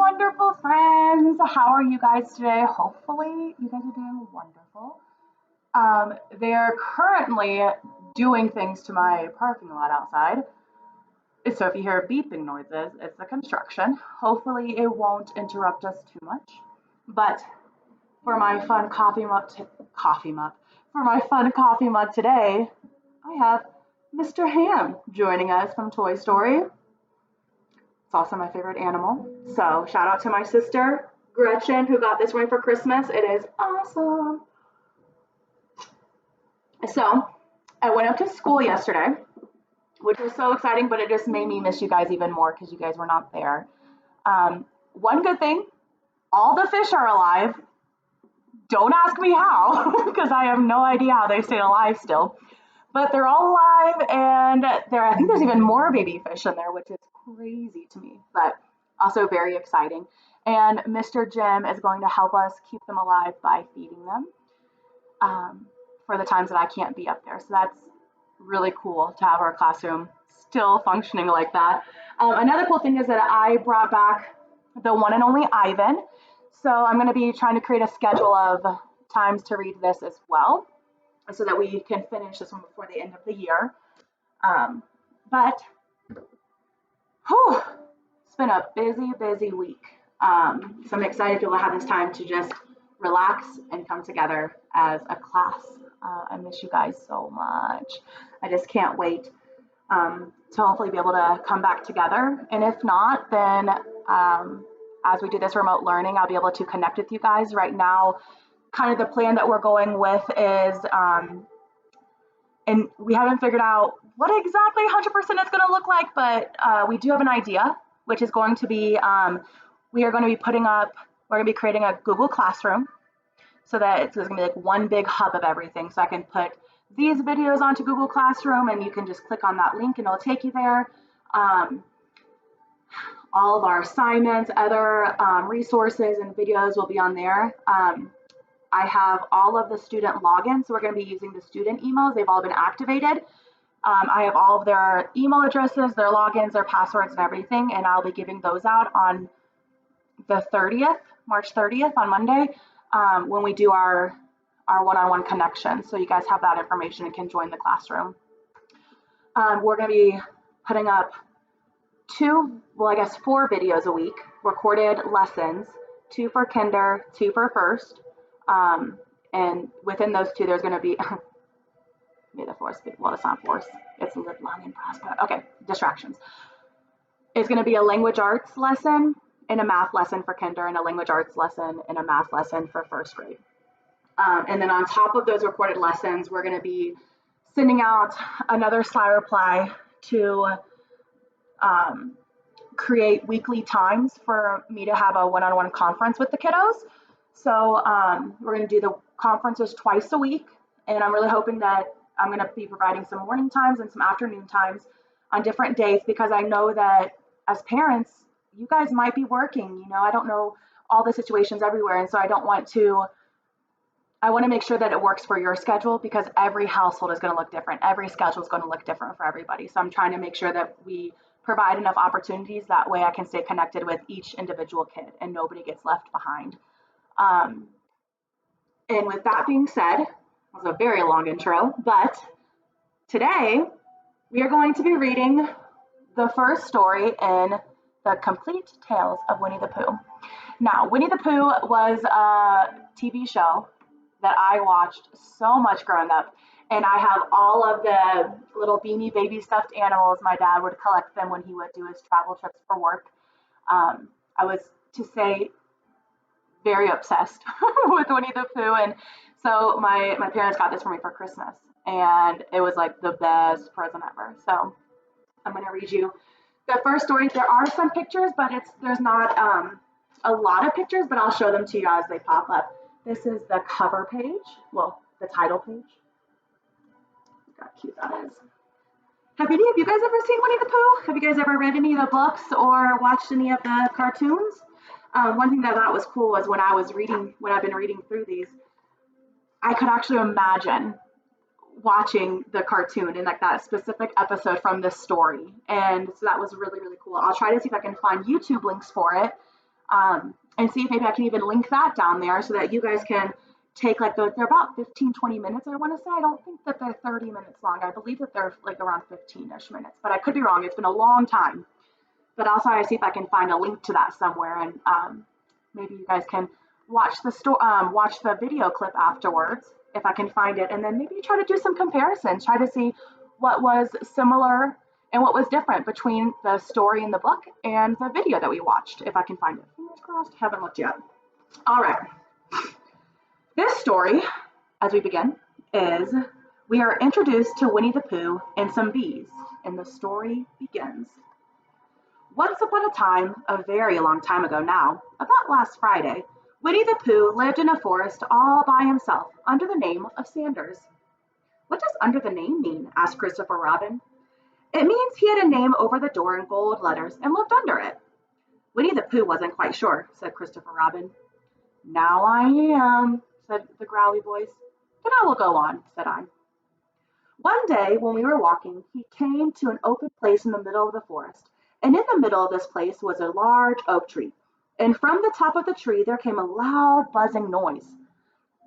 wonderful friends. How are you guys today? Hopefully, you guys are doing wonderful. They're currently doing things to my parking lot outside. So if you hear beeping noises, it's the construction. Hopefully, it won't interrupt us too much. But for my fun for my fun coffee mug today, I have Mr. Ham joining us from Toy Story. It's also my favorite animal. So shout out to my sister, Gretchen, who got this for me for Christmas. It is awesome. So I went up to school yesterday, which was so exciting, but it just made me miss you guys even more because you guys were not there. One good thing, all the fish are alive. Don't ask me how, because I have no idea how they stay alive still. But they're all alive, and I think there's even more baby fish in there, which is crazy to me, but also very exciting. And Mr. Jim is going to help us keep them alive by feeding them for the times that I can't be up there. So that's really cool to have our classroom still functioning like that. Another cool thing is that I brought back the one and only Ivan. So I'm going to be trying to create a schedule of times to read this as well, so that we can finish this one before the end of the year. But it's been a busy week. So I'm excited to have this time to just relax and come together as a class. I miss you guys so much. I just can't wait to hopefully be able to come back together. And if not, then as we do this remote learning, I'll be able to connect with you guys. Right now, kind of the plan that we're going with is, and we haven't figured out what exactly 100% it's going to look like, but we do have an idea, which is going to be, we're going to be creating a Google Classroom, so that it's going to be like one big hub of everything. So I can put these videos onto Google Classroom, and you can just click on that link and it'll take you there. All of our assignments, other resources and videos will be on there. I have all of the student logins, so we're going to be using the student emails. They've all been activated. I have all of their email addresses, their logins, their passwords, and everything, and I'll be giving those out on the 30th, March 30th, on Monday, when we do our one-on-one connection. So you guys have that information and can join the classroom. We're going to be putting up 4 videos a week, recorded lessons, 2 for kinder, 2 for first. And within those 2, there's going to be, may the force be, well, it's not force, it's live long and prosper. Okay, distractions. It's going to be a language arts lesson and a math lesson for kinder, and a language arts lesson and a math lesson for first grade. And then on top of those recorded lessons, we're going to be sending out another Sly Reply to create weekly times for me to have a one-on-one conference with the kiddos. So we're going to do the conferences twice a week, and I'm really hoping that I'm going to be providing some morning times and some afternoon times on different days, because I know that as parents, you guys might be working. I don't know all the situations everywhere, and so I want to make sure that it works for your schedule, because every household is going to look different. Every schedule is going to look different for everybody. So I'm trying to make sure that we provide enough opportunities. That way I can stay connected with each individual kid and nobody gets left behind. And with that being said, that was a very long intro, but today we are going to be reading the first story in the Complete Tales of Winnie-the-Pooh. Now, Winnie-the-Pooh was a TV show that I watched so much growing up, and I have all of the little Beanie Baby stuffed animals. My dad would collect them when he would do his travel trips for work. I was, to say, very obsessed with Winnie-the-Pooh, and so my parents got this for me for Christmas, and it was like the best present ever. So I'm going to read you the first story. There are some pictures, but there's not a lot of pictures, but I'll show them to you as they pop up. This is the cover page, well, the title page. Look how cute that is. Have any of you guys ever seen Winnie-the-Pooh? Have you guys ever read any of the books or watched any of the cartoons? One thing that I thought was cool was when I've been reading through these, I could actually imagine watching the cartoon and like that specific episode from this story. And so that was really, really cool. I'll try to see if I can find YouTube links for it. and see if maybe I can even link that down there so that you guys can take like they're about 15, 20 minutes. I want to say, I don't think that they're 30 minutes long. I believe that they're like around 15-ish minutes, but I could be wrong. It's been a long time, but I'll try to see if I can find a link to that somewhere. And maybe you guys can watch watch the video clip afterwards if I can find it, and then maybe try to do some comparisons, try to see what was similar and what was different between the story in the book and the video that we watched, if I can find it. Fingers crossed, haven't looked yet. All right. This story, as we begin, is we are introduced to Winnie-the-Pooh and some bees, and the story begins. Once upon a time, a very long time ago now, about last Friday, Winnie-the-Pooh lived in a forest all by himself under the name of Sanders. What does under the name mean? Asked Christopher Robin. It means he had a name over the door in gold letters and lived under it. Winnie-the-Pooh wasn't quite sure, said Christopher Robin. Now I am, said the growly voice. Then I will go on, said I. One day, when we were walking, he came to an open place in the middle of the forest, and in the middle of this place was a large oak tree, and from the top of the tree there came a loud buzzing noise.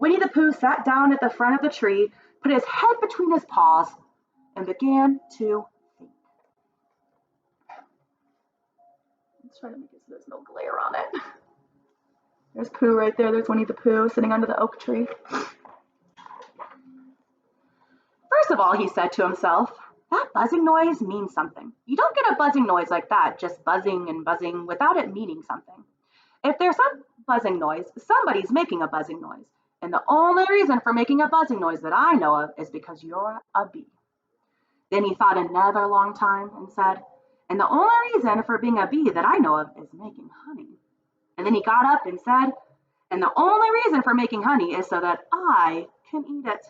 Winnie-the-Pooh sat down at the front of the tree, put his head between his paws, and began to think. Let's try to make it so there's no glare on it. There's Pooh right there. There's Winnie-the-Pooh sitting under the oak tree. First of all, he said to himself, that buzzing noise means something. You don't get a buzzing noise like that, just buzzing and buzzing without it meaning something. If there's some buzzing noise, somebody's making a buzzing noise. And the only reason for making a buzzing noise that I know of is because you're a bee. Then he thought another long time and said, and the only reason for being a bee that I know of is making honey. And then he got up and said, and the only reason for making honey is so that I can eat it.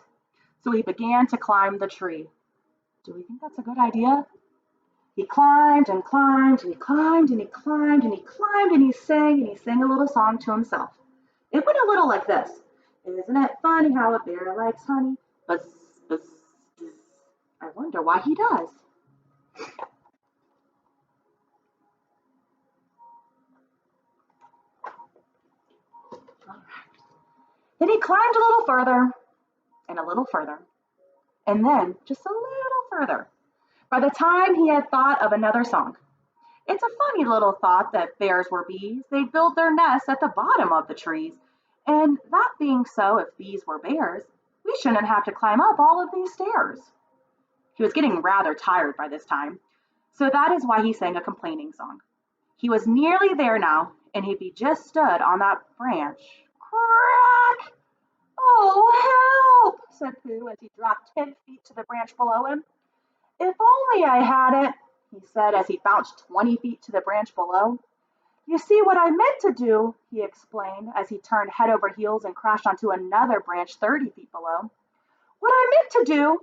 So he began to climb the tree. Do we think that's a good idea? He climbed and climbed and he climbed and he climbed and he climbed and he sang a little song to himself. It went a little like this. Isn't it funny how a bear likes honey? Buzz, buzz, buzz. I wonder why he does. Then he climbed a little further and a little further, and then just a little further. By the time he had thought of another song. It's a funny little thought that bears were bees. They build their nests at the bottom of the trees. And that being so, if bees were bears, we shouldn't have to climb up all of these stairs. He was getting rather tired by this time, so that is why he sang a complaining song. He was nearly there now, and if he just stood on that branch, crack! Oh, help, said Pooh as he dropped 10 feet to the branch below him. If only I had it, he said as he bounced 20 feet to the branch below. You see, what I meant to do, he explained as he turned head over heels and crashed onto another branch 30 feet below. What I meant to do,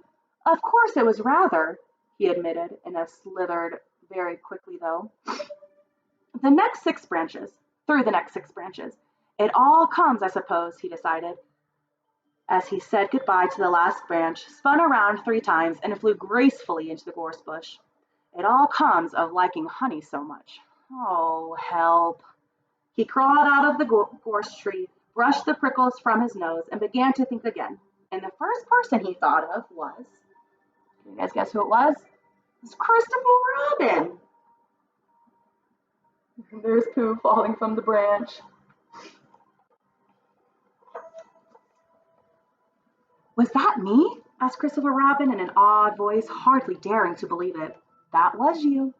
of course it was rather, he admitted, and slithered very quickly though. Through the next 6 branches. It all comes, I suppose, he decided, as he said goodbye to the last branch, spun around 3 times, and flew gracefully into the gorse bush. It all comes of liking honey so much. Oh, help. He crawled out of the gorse tree, brushed the prickles from his nose, and began to think again. And the first person he thought of was, can you guys guess who it was? It was Christopher Robin. And there's Pooh falling from the branch. Was that me? Asked Christopher Robin in an awed voice, hardly daring to believe it. That was you.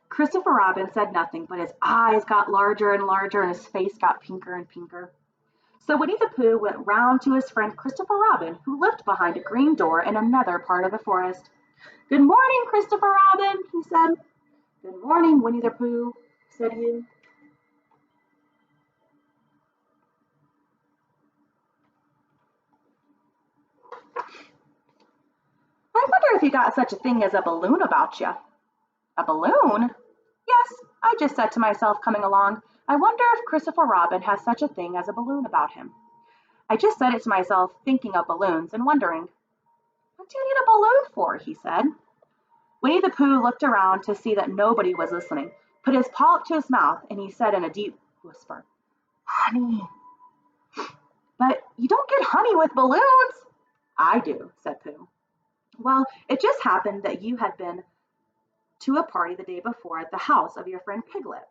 Christopher Robin said nothing, but his eyes got larger and larger and his face got pinker and pinker. So Winnie-the-Pooh went round to his friend Christopher Robin, who lived behind a green door in another part of the forest. Good morning, Christopher Robin, he said. Good morning, Winnie-the-Pooh, said he. I wonder if you got such a thing as a balloon about you. A balloon? Yes, I just said to myself coming along, I wonder if Christopher Robin has such a thing as a balloon about him. I just said it to myself, thinking of balloons and wondering, what do you need a balloon for? He said. Winnie-the-Pooh looked around to see that nobody was listening, put his paw up to his mouth, and he said in a deep whisper. Honey. But you don't get honey with balloons. I do, said Pooh. Well, it just happened that you had been to a party the day before at the house of your friend Piglet.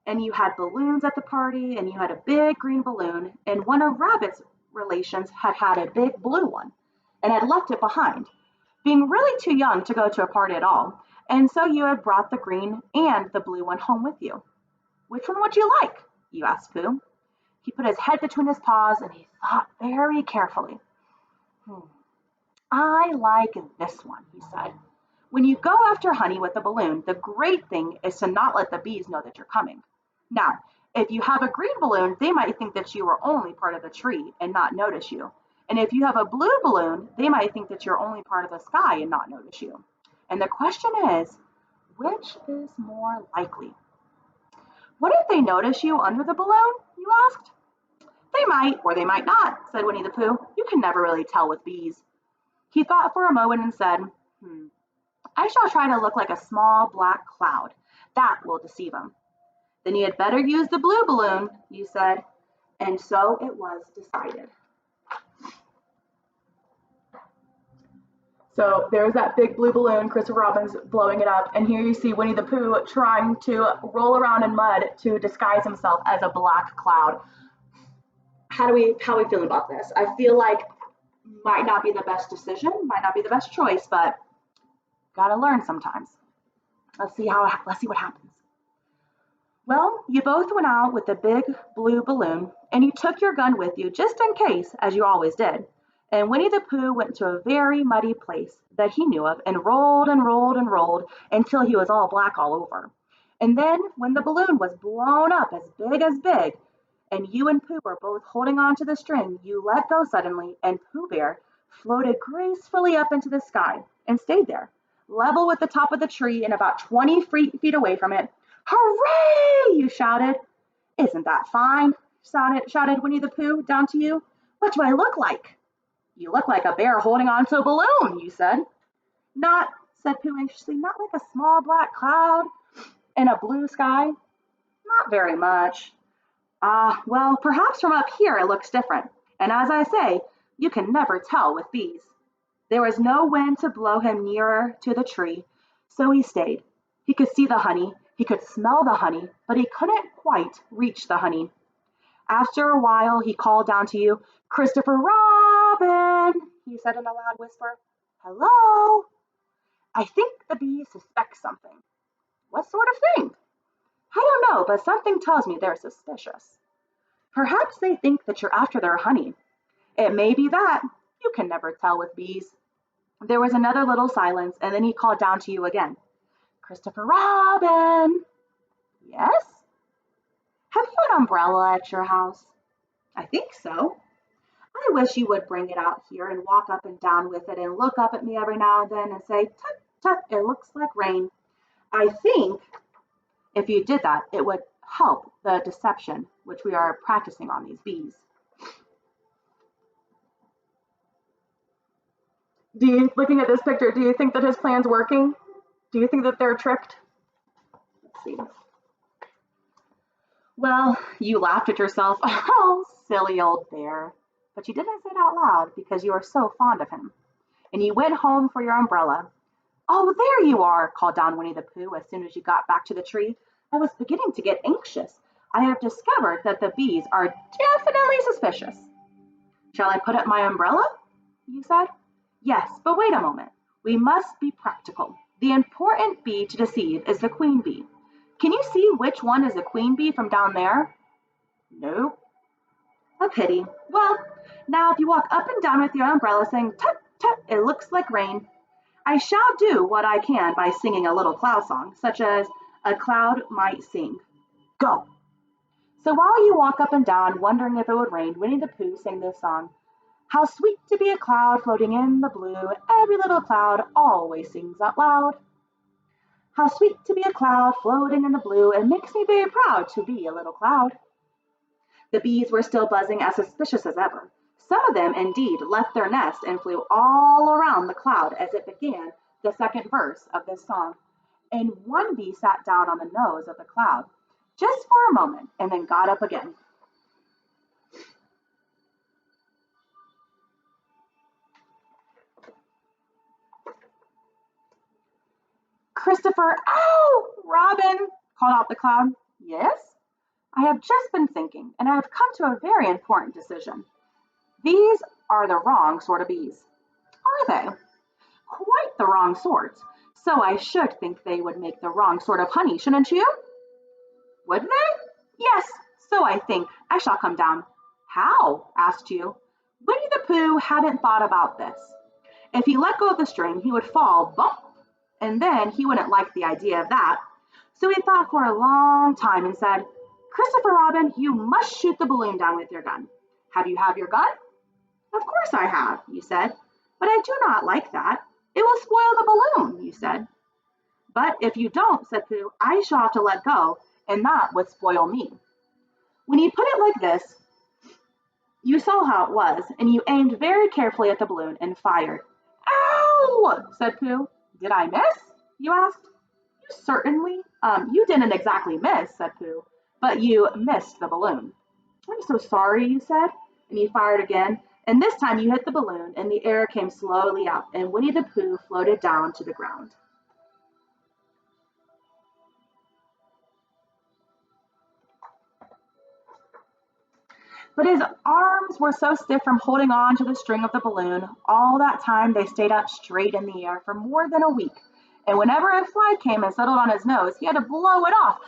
And you had balloons at the party, and you had a big green balloon, and one of Rabbit's relations had had a big blue one and had left it behind, being really too young to go to a party at all. And so you had brought the green and the blue one home with you. Which one would you like? You asked Pooh. He put his head between his paws and he thought very carefully. I like this one, he said. When you go after honey with a balloon, the great thing is to not let the bees know that you're coming. Now, if you have a green balloon, they might think that you are only part of the tree and not notice you. And if you have a blue balloon, they might think that you're only part of the sky and not notice you. And the question is, which is more likely? What if they notice you under the balloon, you asked? They might, or they might not, said Winnie-the-Pooh. You can never really tell with bees. He thought for a moment and said, I shall try to look like a small black cloud. That will deceive them. Then you had better use the blue balloon, you said. And so it was decided. So there's that big blue balloon, Christopher Robin's blowing it up, and here you see Winnie-the-Pooh trying to roll around in mud to disguise himself as a black cloud. How are we feeling about this? I feel like might not be the best decision, might not be the best choice, but gotta learn sometimes. Let's see what happens. Well, you both went out with the big blue balloon, and you took your gun with you just in case, as you always did. And Winnie-the-Pooh went to a very muddy place that he knew of and rolled and rolled and rolled until he was all black all over. And then when the balloon was blown up as big, and you and Pooh were both holding on to the string, you let go suddenly, and Pooh Bear floated gracefully up into the sky and stayed there, level with the top of the tree and about 20 feet away from it. Hooray! You shouted. Isn't that fine? Shouted Winnie-the-Pooh down to you. What do I look like? You look like a bear holding on to a balloon, you said. Not, said Pooh anxiously, not like a small black cloud in a blue sky. Not very much. Well, perhaps from up here it looks different. And as I say, you can never tell with bees. There was no wind to blow him nearer to the tree, so he stayed. He could see the honey, he could smell the honey, but he couldn't quite reach the honey. After a while, he called down to you, Christopher Robin, he said in a loud whisper. Hello? I think the bees suspect something. What sort of thing? I don't know, but something tells me they're suspicious. Perhaps they think that you're after their honey. It may be that. You can never tell with bees. There was another little silence, and then he called down to you again. Christopher Robin. Yes? Have you an umbrella at your house? I think so. I wish you would bring it out here and walk up and down with it and look up at me every now and then and say, tut, tut, it looks like rain. I think if you did that, it would help the deception which we are practicing on these bees. Looking at this picture, do you think that his plan's working? Do you think that they're tricked? Let's see. Well, you laughed at yourself. Oh, silly old bear. But you didn't say it out loud because you are so fond of him. And you went home for your umbrella. Oh, there you are, called down Winnie-the-Pooh as soon as you got back to the tree. I was beginning to get anxious. I have discovered that the bees are definitely suspicious. Shall I put up my umbrella? You said. Yes, but wait a moment. We must be practical. The important bee to deceive is the queen bee. Can you see which one is the queen bee from down there? Nope. A pity. Well, now if you walk up and down with your umbrella saying, tut, tut, it looks like rain, I shall do what I can by singing a little cloud song, such as a cloud might sing. Go! So while you walk up and down, wondering if it would rain, Winnie-the-Pooh sang this song. How sweet to be a cloud floating in the blue, every little cloud always sings out loud. How sweet to be a cloud floating in the blue, it makes me very proud to be a little cloud. The bees were still buzzing as suspicious as ever. Some of them, indeed, left their nest and flew all around the cloud as it began the second verse of this song. And one bee sat down on the nose of the cloud, just for a moment, and then got up again. Christopher, ow! Robin, called out the clown. Yes? I have just been thinking, and I have come to a very important decision. These are the wrong sort of bees. Are they? Quite the wrong sort. So I should think they would make the wrong sort of honey, shouldn't you? Would they? Yes, so I think. I shall come down. How? Asked you. Winnie-the-Pooh hadn't thought about this. If he let go of the string, he would fall, bump, and then he wouldn't like the idea of that. So he thought for a long time and said, Christopher Robin, you must shoot the balloon down with your gun. Have you your gun? Of course I have, you said, but I do not like that. It will spoil the balloon, you said. But if you don't, said Pooh, I shall have to let go, and that would spoil me. When he put it like this, you saw how it was, and you aimed very carefully at the balloon and fired. Ow! Said Pooh. Did I miss? You asked. You certainly, you didn't exactly miss, said Pooh, but you missed the balloon. I'm so sorry, you said, and you fired again, and this time you hit the balloon, and the air came slowly up, and Winnie-the-Pooh floated down to the ground. But his arms were so stiff from holding on to the string of the balloon, all that time they stayed up straight in the air for more than a week. And whenever a fly came and settled on his nose, he had to blow it off.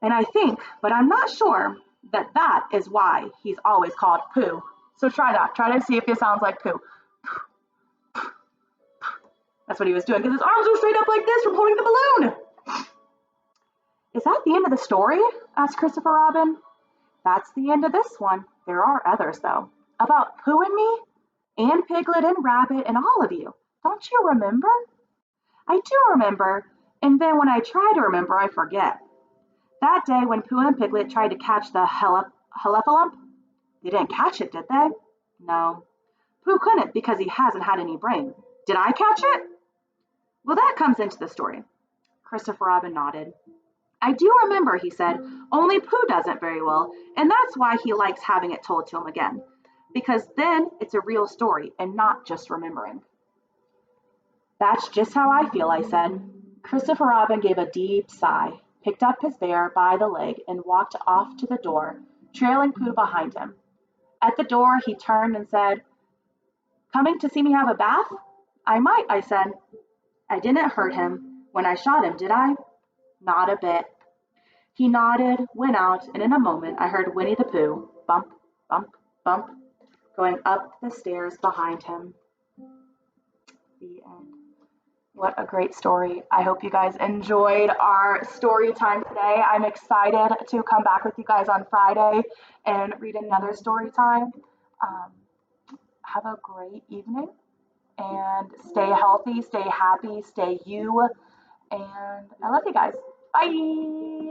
And I think, but I'm not sure, that is why he's always called Pooh. So try that. Try to see if it sounds like Pooh. That's what he was doing, because his arms were straight up like this from holding the balloon. Is that the end of the story? Asked Christopher Robin. That's the end of this one. There are others, though. About Pooh and me, and Piglet and Rabbit and all of you. Don't you remember? I do remember, and then when I try to remember, I forget. That day when Pooh and Piglet tried to catch the Helephilump, they didn't catch it, did they? No. Pooh couldn't because he hasn't had any brain. Did I catch it? Well, that comes into the story. Christopher Robin nodded. I do remember, he said, only Pooh doesn't very well, and that's why he likes having it told to him again. Because then it's a real story and not just remembering. That's just how I feel, I said. Christopher Robin gave a deep sigh, picked up his bear by the leg, and walked off to the door, trailing Pooh behind him. At the door, he turned and said, Coming to see me have a bath? I might, I said. I didn't hurt him when I shot him, did I? Not a bit. He nodded, went out, and in a moment I heard Winnie-the-Pooh, bump, bump, bump, going up the stairs behind him. The end. What a great story. I hope you guys enjoyed our story time today. I'm excited to come back with you guys on Friday and read another story time. Have a great evening and stay healthy, stay happy, stay you. And I love you guys. Bye.